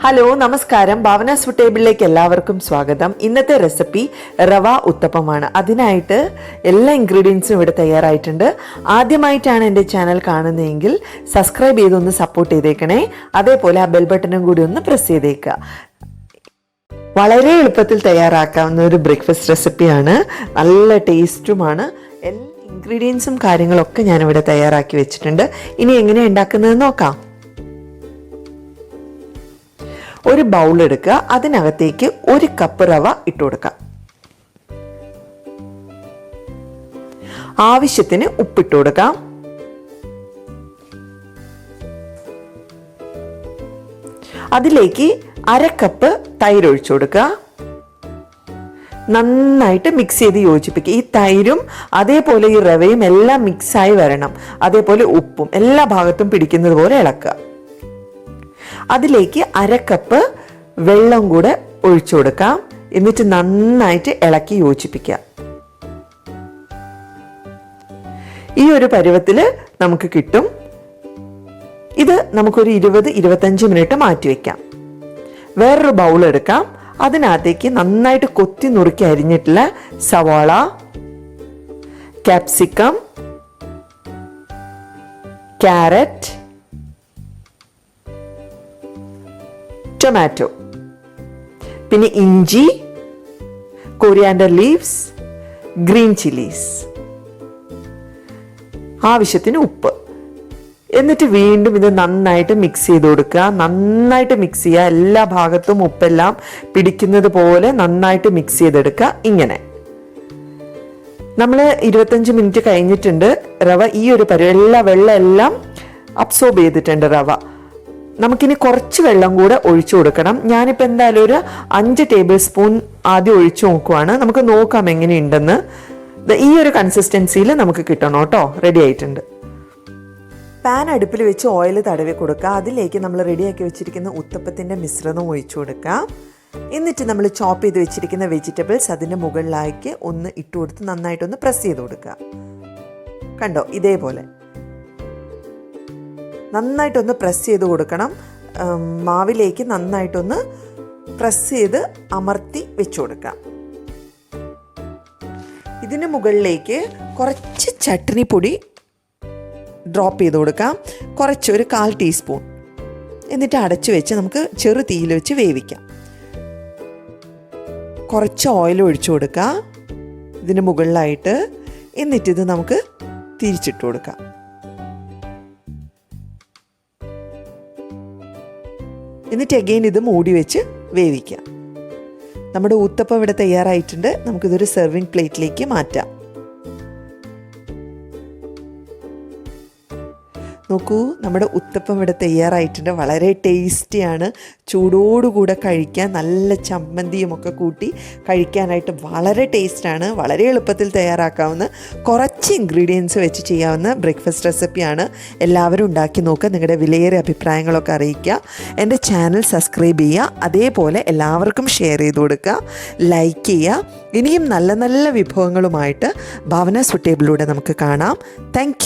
Hello നമസ്കാരം, ഭാവന ടേബിളിലേക്ക് എല്ലാവർക്കും സ്വാഗതം. ഇന്നത്തെ റെസിപ്പി റവ ഉത്തപ്പമാണ്. അതിനായിട്ട് എല്ലാ ഇൻഗ്രീഡിയൻസും ഇവിടെ തയ്യാറായിട്ടുണ്ട്. ആദ്യമായിട്ടാണ് എൻ്റെ ചാനൽ കാണുന്നതെങ്കിൽ സബ്സ്ക്രൈബ് ചെയ്തൊന്ന് സപ്പോർട്ട് ചെയ്തേക്കണേ. അതേപോലെ ആ ബെൽ ബട്ടണും കൂടി ഒന്ന് പ്രസ് ചെയ്തേക്കുക. വളരെ എളുപ്പത്തിൽ തയ്യാറാക്കാവുന്ന ഒരു ബ്രേക്ക്ഫാസ്റ്റ് റെസിപ്പിയാണ്. നല്ല ടേസ്റ്റുമാണ്. എല്ലാ ഇൻഗ്രീഡിയൻസും കാര്യങ്ങളൊക്കെ ഞാനിവിടെ തയ്യാറാക്കി വെച്ചിട്ടുണ്ട്. ഇനി എങ്ങനെയാണ് ഉണ്ടാക്കുന്നത് നോക്കാം. ഒരു ബൗൾ എടുക്കുക, അതിനകത്തേക്ക് 1 കപ്പ് റവ ഇട്ട് കൊടുക്കാം. ആവശ്യത്തിന് ഉപ്പിട്ട് കൊടുക്കാം. അതിലേക്ക് 1/2 കപ്പ് തൈര് ഒഴിച്ചു കൊടുക്കുക. നന്നായിട്ട് മിക്സ് ചെയ്ത് യോജിപ്പിക്കുക. ഈ തൈരും അതേപോലെ ഈ റവയും എല്ലാം മിക്സായി വരണം. അതേപോലെ ഉപ്പും എല്ലാ ഭാഗത്തും പിടിക്കുന്നത് പോലെ ഇളക്കുക. അതിലേക്ക് 1/2 കപ്പ് വെള്ളം കൂടെ ഒഴിച്ചു കൊടുക്കാം. എന്നിട്ട് നന്നായിട്ട് ഇളക്കി യോജിപ്പിക്കുക. ഈ ഒരു പരുവത്തില് നമുക്ക് കിട്ടും. ഇത് നമുക്കൊരു 20-25 മിനിറ്റ് മാറ്റി വെക്കാം. വേറൊരു ബൗൾ എടുക്കാം. അതിനകത്തേക്ക് നന്നായിട്ട് കൊത്തി നുറുക്കി അരിഞ്ഞിട്ടുള്ള സവാള, ക്യാപ്സിക്കം, ക്യാരറ്റ്, ടൊമാറ്റോ, പിന്നെ ഇഞ്ചി, കൊറിയാൻഡർ ലീവ്സ്, ഗ്രീൻ ചില്ലീസ്, ആവശ്യത്തിന് ഉപ്പ്. എന്നിട്ട് വീണ്ടും ഇത് നന്നായിട്ട് മിക്സ് ചെയ്ത് കൊടുക്കുക. നന്നായിട്ട് മിക്സ് ചെയ്യുക. എല്ലാ ഭാഗത്തും ഉപ്പെല്ലാം പിടിക്കുന്നത് പോലെ നന്നായിട്ട് മിക്സ് ചെയ്തെടുക്കുക. ഇങ്ങനെ നമ്മൾ 25 മിനിറ്റ് കഴിഞ്ഞിട്ടുണ്ട്. റവ ഈ ഒരു വെള്ളം എല്ലാം അബ്സോർബ് ചെയ്തിട്ടുണ്ട് റവ. നമുക്കിനി കുറച്ച് വെള്ളം കൂടെ ഒഴിച്ചു കൊടുക്കണം. ഞാനിപ്പോൾ എന്തായാലും ഒരു 5 ടേബിൾ സ്പൂൺ ആദ്യം ഒഴിച്ചു നോക്കുവാണ്. നമുക്ക് നോക്കാം എങ്ങനെയുണ്ടെന്ന്. ഈ ഒരു കൺസിസ്റ്റൻസിയിൽ നമുക്ക് കിട്ടണം കേട്ടോ. റെഡി ആയിട്ടുണ്ട്. പാൻ അടുപ്പിൽ വെച്ച് ഓയിൽ തടവി കൊടുക്കുക. അതിലേക്ക് നമ്മൾ റെഡിയാക്കി വെച്ചിരിക്കുന്ന ഉത്തപ്പത്തിൻ്റെ മിശ്രിതം ഒഴിച്ചു കൊടുക്കുക. എന്നിട്ട് നമ്മൾ ചോപ്പ് ചെയ്ത് വെച്ചിരിക്കുന്ന വെജിറ്റബിൾസ് അതിൻ്റെ മുകളിലേക്ക് ഒന്ന് ഇട്ട് കൊടുത്ത് നന്നായിട്ടൊന്ന് പ്രസ് ചെയ്ത് കൊടുക്കുക. കണ്ടോ, ഇതേപോലെ നന്നായിട്ടൊന്ന് പ്രസ് ചെയ്ത് കൊടുക്കണം. മാവിലേക്ക് നന്നായിട്ടൊന്ന് പ്രസ് ചെയ്ത് അമർത്തി വെച്ചു കൊടുക്കാം. ഇതിന് മുകളിലേക്ക് കുറച്ച് ചട്നിപ്പൊടി ഡ്രോപ്പ് ചെയ്ത് കൊടുക്കാം. ഒരു 1/4 ടീസ്പൂൺ. എന്നിട്ട് അടച്ചു വെച്ച് നമുക്ക് ചെറു തീയിൽ വെച്ച് വേവിക്കാം. കുറച്ച് ഓയിൽ ഒഴിച്ചു കൊടുക്കുക ഇതിന് മുകളിലായിട്ട്. എന്നിട്ടിത് നമുക്ക് തിരിച്ചിട്ട് കൊടുക്കാം. എന്നിട്ട് അഗെയിൻ ഇത് മൂടി വെച്ച് വേവിക്കാം. നമ്മുടെ ഊത്തപ്പം ഇവിടെ തയ്യാറായിട്ടുണ്ട്. നമുക്കിതൊരു സെർവിങ് പ്ലേറ്റിലേക്ക് മാറ്റാം. നോക്കൂ, നമ്മുടെ ഉത്തപ്പം ഇവിടെ തയ്യാറായിട്ടുണ്ട്. വളരെ ടേസ്റ്റിയാണ്. ചൂടോടുകൂടെ കഴിക്കാൻ നല്ല ചമ്മന്തിയും ഒക്കെ കൂട്ടി കഴിക്കാനായിട്ട് വളരെ ടേസ്റ്റാണ്. വളരെ എളുപ്പത്തിൽ തയ്യാറാക്കാവുന്ന കുറച്ച് ഇൻഗ്രീഡിയൻസ് വെച്ച് ചെയ്യാവുന്ന ബ്രേക്ക്ഫാസ്റ്റ് റെസിപ്പിയാണ്. എല്ലാവരും ഉണ്ടാക്കി നോക്കുക. നിങ്ങളുടെ വിലയേറിയ അഭിപ്രായങ്ങളൊക്കെ അറിയിക്കുക. എൻ്റെ ചാനൽ സബ്സ്ക്രൈബ് ചെയ്യുക. അതേപോലെ എല്ലാവർക്കും ഷെയർ ചെയ്ത് കൊടുക്കുക, ലൈക്ക് ചെയ്യുക. ഇനിയും നല്ല നല്ല വിഭവങ്ങളുമായിട്ട് ഭാവന ടേബിളിലൂടെ നമുക്ക് കാണാം. താങ്ക്